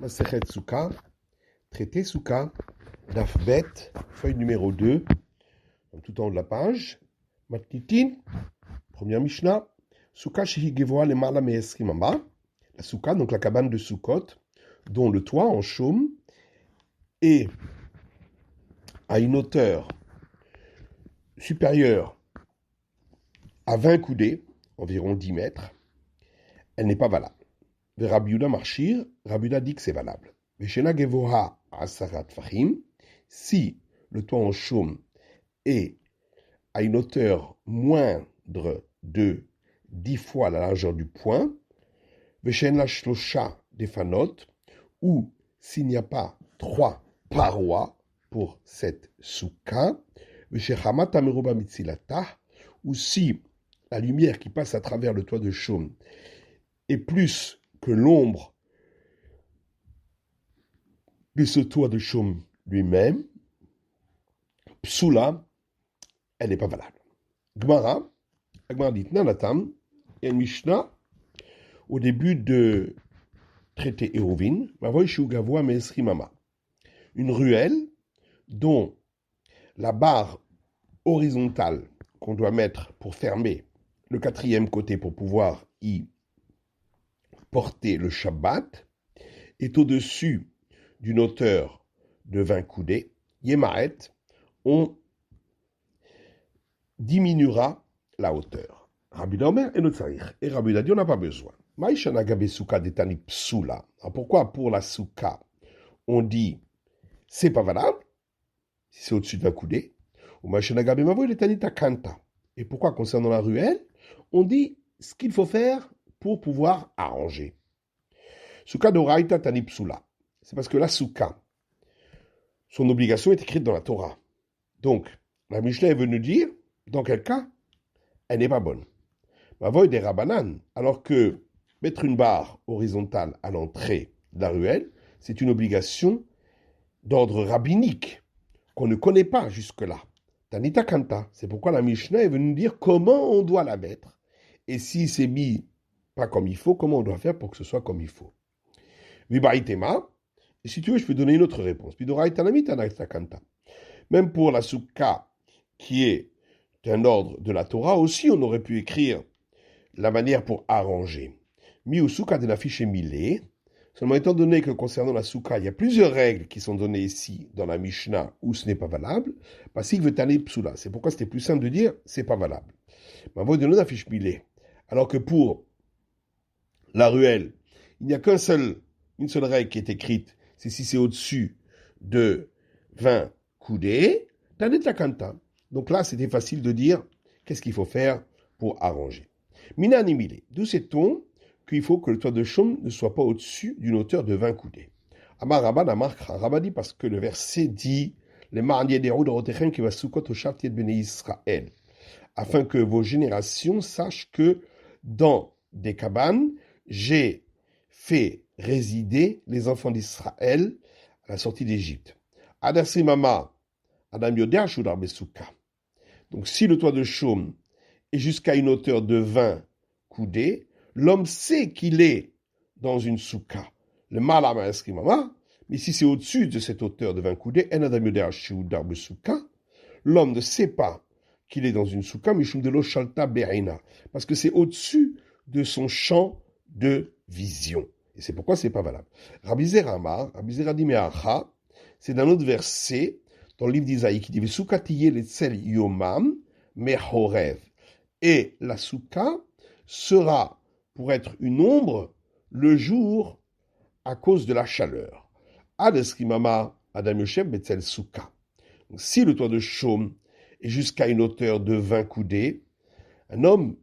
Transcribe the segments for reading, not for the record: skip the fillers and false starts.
Masechet Souka, traité Souka, Daf Bet, feuille numéro 2, tout en haut de la page. Matnitin, première Mishnah, Souka Shehi Gevoa le Marla Me'esrimama, la Souka, donc la cabane de Soukot, dont le toit en chaume est à une hauteur supérieure à 20 coudées, environ 10 mètres, elle n'est pas valable. Rabbi Yehuda Marchir, Rabbi Yehuda dit que c'est valable. Veshena Gevoha Asarat Fahim, si le toit en chaume est à une hauteur moindre de 10 fois la largeur du poing, Veshena Shlosha Defanot, ou s'il n'y a pas 3 parois pour cette souka, Veshechama Tameroba Mitzilata, ou si la lumière qui passe à travers le toit de chaume est plus que l'ombre de ce toit de chaume lui-même, Psula, elle n'est pas valable. Gemara dit Nanatam, il y a une Mishnah au début de traité Eruvin, une ruelle dont la barre horizontale qu'on doit mettre pour fermer le 4e côté pour pouvoir y porter le Shabbat est au-dessus d'une hauteur de 20 coudées. Yemaret, on diminuera la hauteur. Rabbi Omer et Notzarich. Et Rabbi Yehuda dit on n'a pas besoin. Maïshana gabe souka detani psula. Pourquoi pour la souka on dit c'est pas valable si c'est au-dessus de 20 coudées? Ou Maïshana gabe mavo detani takanta. Et pourquoi concernant la ruelle on dit ce qu'il faut faire pour pouvoir arranger. Souka d'Oraïta tani psula. C'est parce que la souka, son obligation est écrite dans la Torah. Donc, la Mishnah est venue dire, dans quel cas, elle n'est pas bonne. Mavoy des Rabanan, alors que mettre une barre horizontale à l'entrée de la ruelle, c'est une obligation d'ordre rabbinique, qu'on ne connaît pas jusque-là. Tanita Kanta, c'est pourquoi la Mishnah est venue dire comment on doit la mettre, et si c'est mis pas comme il faut, comment on doit faire pour que ce soit comme il faut. Vibaïtema, et si tu veux, je peux donner une autre réponse. Même pour la soukha, qui est un ordre de la Torah, aussi on aurait pu écrire la manière pour arranger. Mi ou soukha de la fiche milé, seulement étant donné que concernant la soukha, il y a plusieurs règles qui sont données ici dans la Mishnah où ce n'est pas valable, c'est pourquoi c'était plus simple de dire c'est pas valable. Alors que pour la ruelle, il n'y a une seule règle qui est écrite, c'est si c'est au-dessus de 20 coudées, donc là, c'était facile de dire qu'est-ce qu'il faut faire pour arranger. Mina animile, d'où sait-on qu'il faut que le toit de chaume ne soit pas au-dessus d'une hauteur de 20 coudées. Amar Rabban, Rabban dit parce que le verset dit les marniers des routes de qui va soukot au châtier de Béné Israël, afin que vos générations sachent que dans des cabanes, j'ai fait résider les enfants d'Israël à la sortie d'Égypte. Adasri Mama, Adam Yoder Shudar Besouka. Donc si le toit de chaume est jusqu'à une hauteur de 20 coudées, l'homme sait qu'il est dans une souka. Le Malama Adasri Mama, mais si c'est au-dessus de cette hauteur de 20 coudées, En Adam Yoder Shudar Besouka, l'homme ne sait pas qu'il est dans une souka, Mishum de lo Shalta Be'ina, parce que c'est au-dessus de son champ de vision. Et c'est pourquoi c'est pas valable. Rabbi Zera dit me'acha, c'est dans notre verset, dans le livre d'Isaïe, qui dit Soukatiye letzel yomam me'horev. Et la souka sera pour être une ombre le jour à cause de la chaleur. Adeskrimama adam yoshev betzel souka. Si le toit de chaume est jusqu'à une hauteur de 20 coudées, l'homme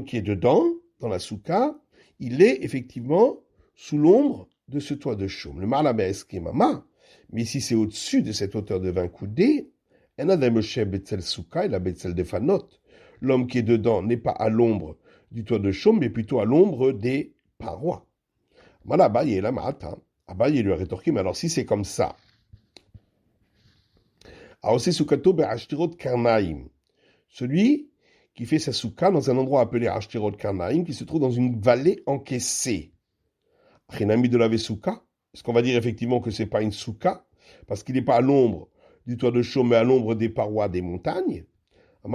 qui est dedans, dans la souka, il est effectivement sous l'ombre de ce toit de chaume. Le Malabes qui est mama, mais si c'est au-dessus de cette hauteur de 20 coudées, l'homme qui est dedans n'est pas à l'ombre du toit de chaume, mais plutôt à l'ombre des parois. Malabaye la mata. Abaye lui a rétorqué, mais alors si c'est comme ça, celui qui fait sa souka dans un endroit appelé Ashtirot Karnaim, qui se trouve dans une vallée encaissée. Chinami de la Vesouka, est-ce qu'on va dire effectivement que c'est pas une souka, parce qu'il n'est pas à l'ombre du toit de chaume, mais à l'ombre des parois des montagnes? Il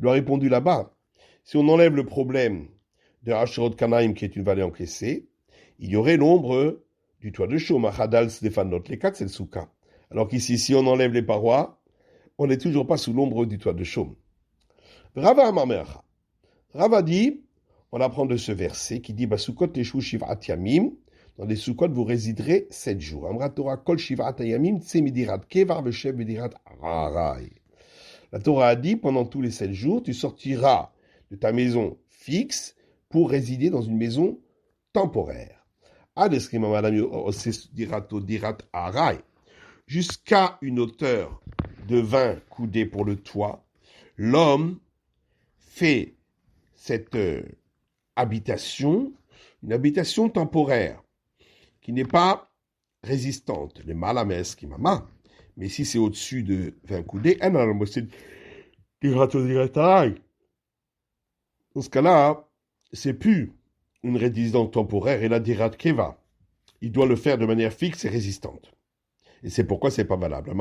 lui a répondu là-bas, si on enlève le problème de Asherot Kanaim, qui est une vallée encaissée, il y aurait l'ombre du toit de chaume. Achadal Stefanot, les quatre, c'est le souka. Alors qu'ici, si on enlève les parois, on n'est toujours pas sous l'ombre du toit de chaume. Rava Amamecha. Rava dit, on apprend de ce verset qui dit, Basukot teshu shivat yamim, dans les soukot vous résiderez 7 jours. Amra Torah kol shivat yamim tse midirat kevar veshev midirat ararai. La Torah a dit, pendant tous les 7 jours, tu sortiras de ta maison fixe pour résider dans une maison temporaire. Jusqu'à une hauteur de 20 coudées pour le toit, l'homme fait cette habitation, une habitation temporaire, qui n'est pas résistante. Le malames qui mama. Mais si c'est au-dessus de 20 coudées, dans ce cas-là, c'est plus une résidence temporaire et la dirat keva. Il doit le faire de manière fixe et résistante. Et c'est pourquoi c'est pas valable.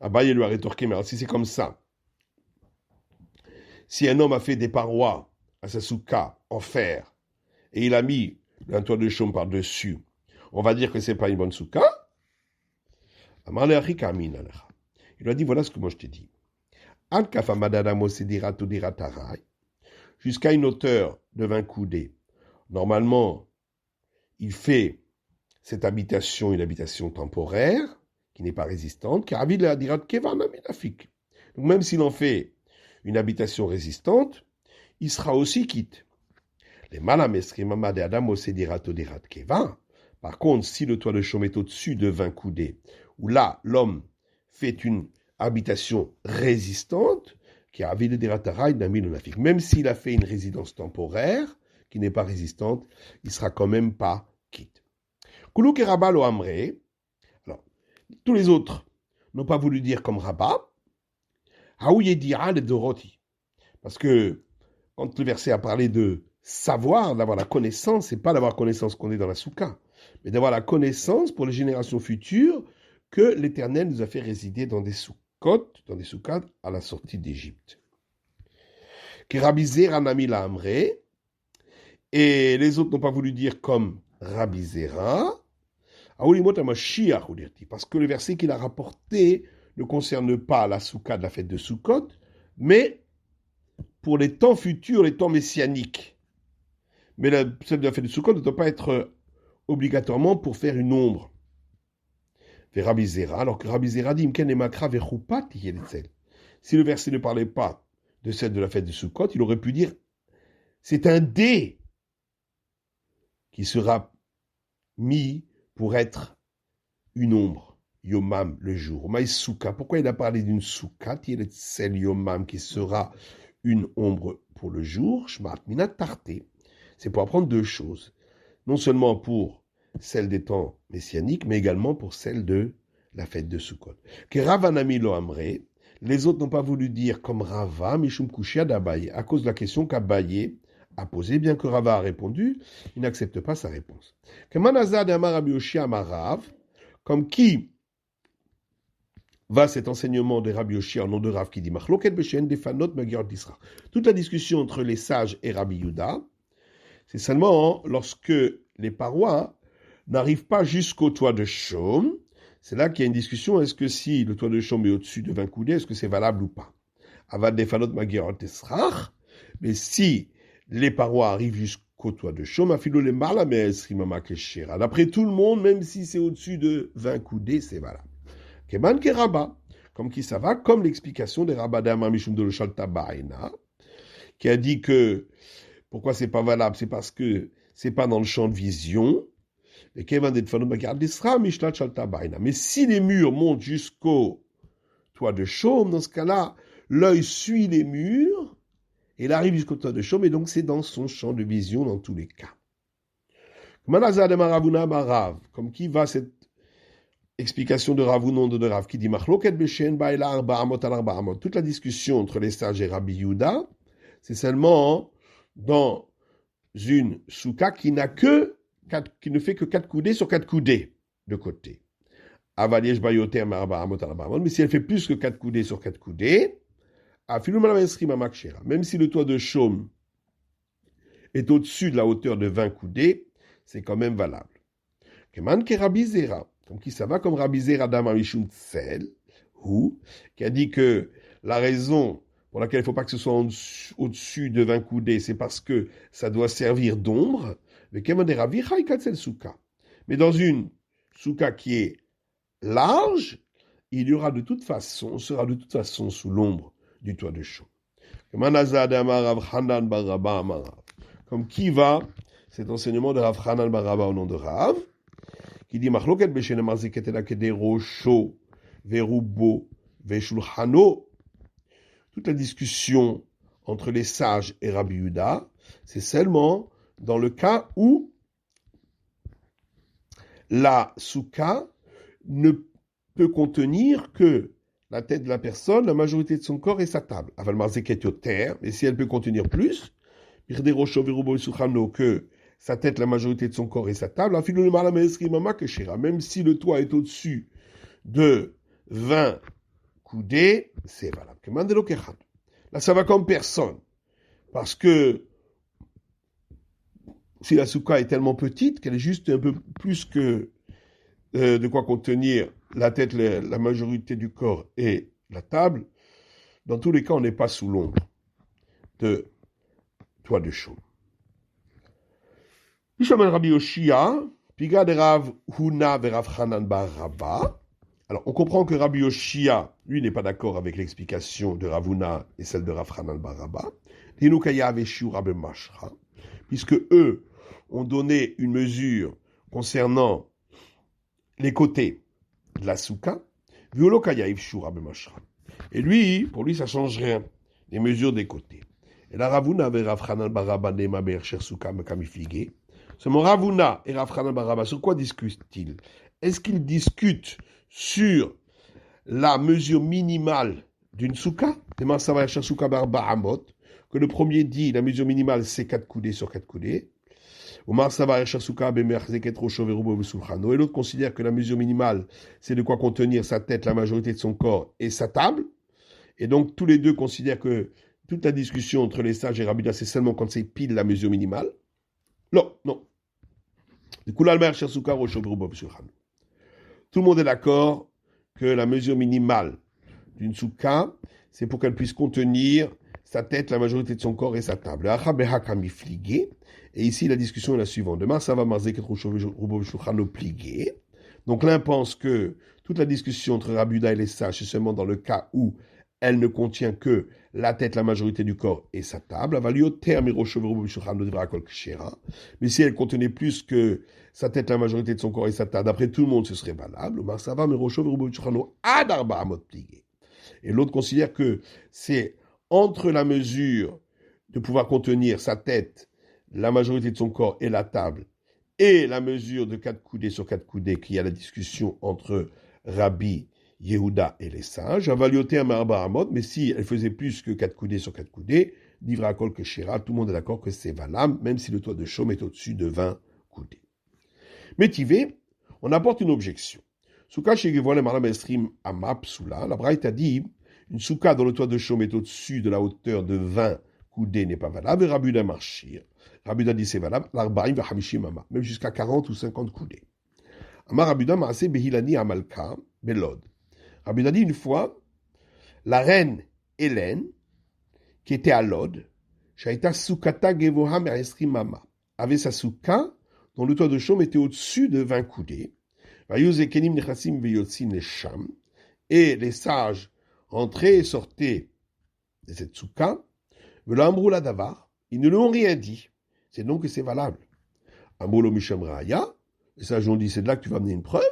Abaye lui a rétorqué, mais alors si c'est comme ça, si un homme a fait des parois à sa souka en fer et il a mis un toit de chaume par-dessus, on va dire que c'est pas une bonne souka. Il lui a dit, voilà ce que moi je t'ai dit. Jusqu'à une hauteur de 20 coudées. Normalement, il fait cette habitation une habitation temporaire, qui n'est pas résistante, car donc même s'il en fait une habitation résistante, il sera aussi quitte. Par contre, si le toit de chaume est au-dessus de 20 coudées, où là, l'homme fait une habitation résistante, même s'il a fait une résidence temporaire, qui n'est pas résistante, il sera quand même pas quitte. Alors, tous les autres n'ont pas voulu dire comme Rabat, parce que quand le verset a parlé de savoir, d'avoir la connaissance, c'est pas d'avoir connaissance qu'on est dans la soukha, mais d'avoir la connaissance pour les générations futures que l'Éternel nous a fait résider dans des soukot, dans des soukhat à la sortie d'Égypte. Et les autres n'ont pas voulu dire comme Rabbi Zera, parce que le verset qu'il a rapporté ne concerne pas la soukha de la fête de Sukkot, mais pour les temps futurs, les temps messianiques. Mais celle de la fête de Sukkot ne doit pas être obligatoirement pour faire une ombre. Rabbi Zera, alors que Rabbi Zera dit, si le verset ne parlait pas de celle de la fête de Sukkot, il aurait pu dire, c'est un dé qui sera mis pour être une ombre, Yomam, le jour. Maïsouka, pourquoi il a parlé d'une souka, c'est Yomam qui sera une ombre pour le jour, Shmat Mina Tarté. C'est pour apprendre deux choses. Non seulement pour celle des temps messianiques, mais également pour celle de la fête de Sukkot. Que Ravanami lo amré, les autres n'ont pas voulu dire comme Rava, Mishum Kushia d'Abaye, à cause de la question qu'Abaye a posée, bien que Rava a répondu, il n'accepte pas sa réponse. Que Manazad Amar Rabbi Yoshia Amarav, comme qui va cet enseignement de Rabbi Yoshia en nom de Rav qui dit Machloket Beshen Defanot Magirot d'Isra. Toute la discussion entre les sages et Rabbi Yuda, c'est seulement lorsque les parois n'arrivent pas jusqu'au toit de chaume, c'est là qu'il y a une discussion, est-ce que si le toit de chaume est au-dessus de 20 coudées, est-ce que c'est valable ou pas? Avad Defanot Magirot d'Isra, mais si les parois arrivent jusqu'au toit de chaume, afilo les malames rimama keshera. D'après tout le monde, même si c'est au-dessus de 20 coudées, c'est valable. Keman Keraba, comme qui ça va, comme l'explication des Rabba d'Amar Mishum de l'Oshalta Ba'ina, qui a dit que pourquoi c'est pas valable, c'est parce que c'est pas dans le champ de vision. Et mais si les murs montent jusqu'au toit de chaume, dans ce cas-là, l'œil suit les murs et il arrive jusqu'au toit de chaume, et donc c'est dans son champ de vision dans tous les cas. Comme qui va cette explication de Rav ou non de Rav qui dit toute la discussion entre les sages et Rabbi Yehuda c'est seulement dans une souka qui ne fait que 4 coudées sur 4 coudées de côté. Mais si elle fait plus que 4 coudées sur 4 coudées, même si le toit de chaume est au-dessus de la hauteur de 20 coudées, c'est quand même valable. Comme qui ça va comme Rabbi Zera Dama Mishum Tsel, qui a dit que la raison pour laquelle il ne faut pas que ce soit au-dessus de 20 coudées, c'est parce que ça doit servir d'ombre. Mais dans une souka qui est large, il y aura de toute façon, on sera de toute façon sous l'ombre du toit de chaume. Comme qui va cet enseignement de Rav Hanan bar Rabba au nom de Rav, qui dit Machloket b'shen marziketela keder rosho verubo veshulchano. Toute la discussion entre les sages et Rabbi Yehuda, c'est seulement dans le cas où la souka ne peut contenir que la tête de la personne, la majorité de son corps et sa table. Aval marziket yoter, mais si elle peut contenir plus, que sa tête, la majorité de son corps et sa table, même si le toit est au-dessus de 20 coudées, c'est valable. Là, ça va comme personne. Parce que si la souka est tellement petite qu'elle est juste un peu plus que de quoi contenir la tête, la majorité du corps et la table, dans tous les cas, on n'est pas sous l'ombre de toit de chaume. Rabbi Yoshia, Piga de Rav Huna ve Rav Hanan bar Rabba. Alors, on comprend que Rabbi Yoshia, lui, n'est pas d'accord avec l'explication de Rav Huna et celle de Rav Hanan bar Rabba. Puisque eux ont donné une mesure concernant les côtés de la souka. Et lui, pour lui, ça ne change rien. Les mesures des côtés. Et la Rav Huna ve Rav Hanan bar Rabba nema be'ercher souka mekamifligé. Seulement Rav Huna et Rav Hanan bar Rabba, sur quoi discutent-ils? Est-ce qu'ils discutent sur la mesure minimale d'une souka, que le premier dit la mesure minimale c'est 4 coudées sur 4 coudées, et l'autre considère que la mesure minimale c'est de quoi contenir sa tête, la majorité de son corps et sa table, et donc tous les deux considèrent que toute la discussion entre les sages et Rabbi Yehuda c'est seulement quand c'est pile la mesure minimale. Non. Tout le monde est d'accord que la mesure minimale d'une souka, c'est pour qu'elle puisse contenir sa tête, la majorité de son corps et sa table. Et ici, la discussion est la suivante. Demain, ça va plié. Donc l'un pense que toute la discussion entre Rabbi Yehuda et les sages, c'est seulement dans le cas où elle ne contient que la tête, la majorité du corps et sa table. Mais si elle contenait plus que sa tête, la majorité de son corps et sa table, d'après tout le monde, ce serait valable. Et l'autre considère que c'est entre la mesure de pouvoir contenir sa tête, la majorité de son corps et la table, et la mesure de 4 coudées sur 4 coudées qu'il y a la discussion entre Rabbi Yehuda et les sages, mais si elle faisait plus que 4 coudées sur 4 coudées, Divra Kol Keshera, tout le monde est d'accord que c'est valable, même si le toit de chaume est au-dessus de 20 coudées. Métivé, on apporte une objection. Souka Shegevoile Maram Estrim Amap Soula, la Braïta a dit, une souka dont le toit de chaume est au-dessus de la hauteur de 20 coudées n'est pas valable, et Rabbi Yehuda Marchir. Rabbi Yehuda dit c'est valable, l'Arbaïm va Hamishim Ama, même jusqu'à 40 ou 50 coudées. Amar Rabbi Yehuda Maase Behilani Amalka Belod. Rabbi Yehuda dit une fois, la reine Hélène, qui était à Lod, Shaita Sukata Gevoha Me'estrim Mama, avait sa souka dont le toit de chaume était au-dessus de 20 coudées. Et les sages entraient et sortaient de cette souka. Ils ne lui ont rien dit. C'est donc que c'est valable. Les sages ont dit, c'est de là que tu vas amener une preuve.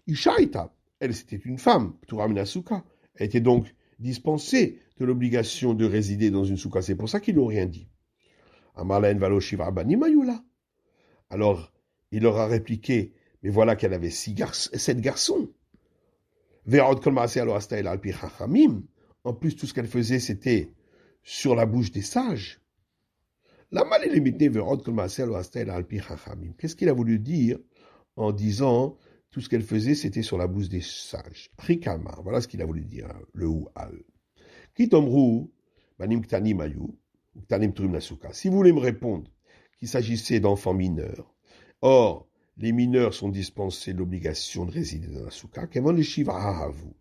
Ishaita, elle c'était une femme, elle était donc dispensée de l'obligation de résider dans une souka. C'est pour ça qu'ils n'ont rien dit. Alors, il leur a répliqué, mais voilà qu'elle avait 7 garçons. En plus, tout ce qu'elle faisait, c'était sur la bouche des sages. Qu'est-ce qu'il a voulu dire en disant tout ce qu'elle faisait, c'était sur la bouche des sages? Rikama, voilà ce qu'il a voulu dire, le ou al. Kitomru, banim ktanim ayu, ktanim turim nasuka. Si vous voulez me répondre qu'il s'agissait d'enfants mineurs, or, les mineurs sont dispensés de l'obligation de résider dans la souka, kevon les shiva hahavu.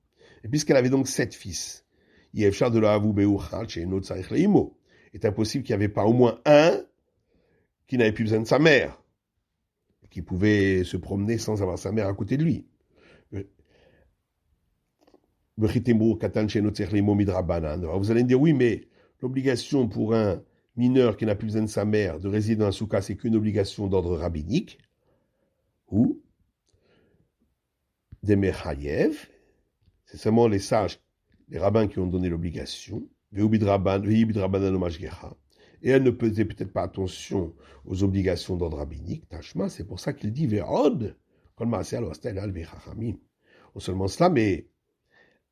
Et puisqu'elle avait donc 7 fils, yevshar de la havu beuchal chez une autre sarich leimo, est impossible qu'il n'y avait pas au moins un qui n'avait plus besoin de sa mère, qui pouvait se promener sans avoir sa mère à côté de lui. Alors vous allez me dire, oui, mais l'obligation pour un mineur qui n'a plus besoin de sa mère de résider dans un soukha, c'est qu'une obligation d'ordre rabbinique, ou des mechayev, c'est seulement les sages, les rabbins qui ont donné l'obligation, et elle ne faisait peut-être pas attention aux obligations d'ordre rabbinique, tachma, c'est pour ça qu'il dit ve'od, non seulement cela, mais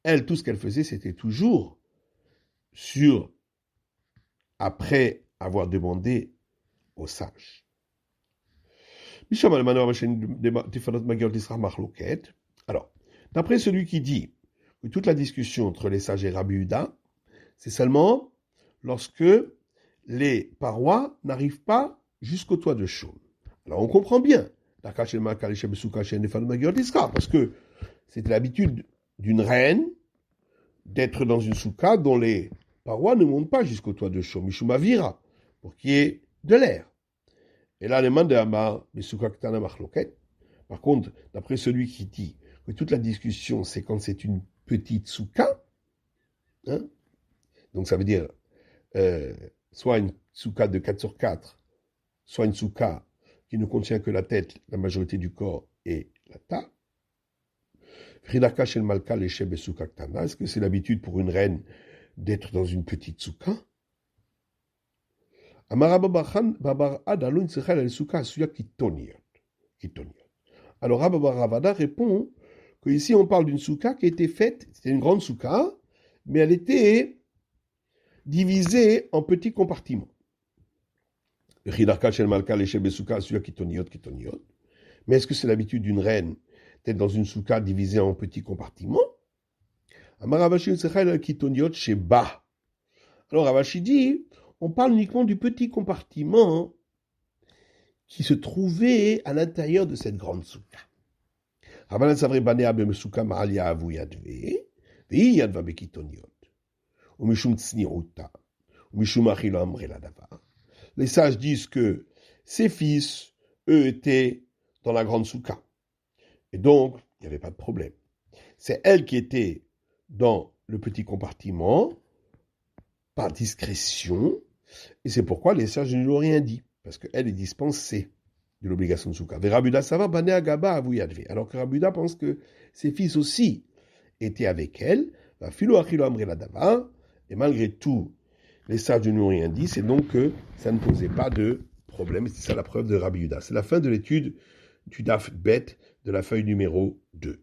elle, tout ce qu'elle faisait, c'était toujours après avoir demandé aux sages. Alors, d'après celui qui dit que toute la discussion entre les sages et Rabbi Yehuda, c'est seulement lorsque les parois n'arrivent pas jusqu'au toit de chaume. Alors on comprend bien, parce que c'était l'habitude d'une reine d'être dans une soukha dont les parois ne montent pas jusqu'au toit de chaume, mishumavira, pour qu'il y ait de l'air. Et là, les mains de Hamar, les soukha ktana machloket. Par contre, d'après celui qui dit que toute la discussion, c'est quand c'est une petite soukha, hein, donc ça veut dire soit une soukha de 4/4, soit une soukha qui ne contient que la tête, la majorité du corps et la table. Est-ce que c'est l'habitude pour une reine d'être dans une petite soukha? Alors Rabba bar Ravada répond qu'ici on parle d'une soukha qui était faite, c'était une grande soukha, mais elle était divisée en petits compartiments. Mais est-ce que c'est l'habitude d'une reine d'être dans une soukha divisée en petits compartiments? Alors Ravashi dit, on parle uniquement du petit compartiment qui se trouvait à l'intérieur de cette grande soukha. Les sages disent que ses fils, eux, étaient dans la grande soukha. Et donc, il n'y avait pas de problème. C'est elle qui était dans le petit compartiment, par discrétion, et c'est pourquoi les sages ne lui ont rien dit, parce qu'elle est dispensée de l'obligation de soukha. Alors que Rabuda pense que ses fils aussi étaient avec elle, et malgré tout, les sages ne lui ont rien dit, c'est donc que ça ne posait pas de problème, c'est ça la preuve de Rabbi Yehuda. C'est la fin de l'étude du Daf Bet de la feuille numéro 2.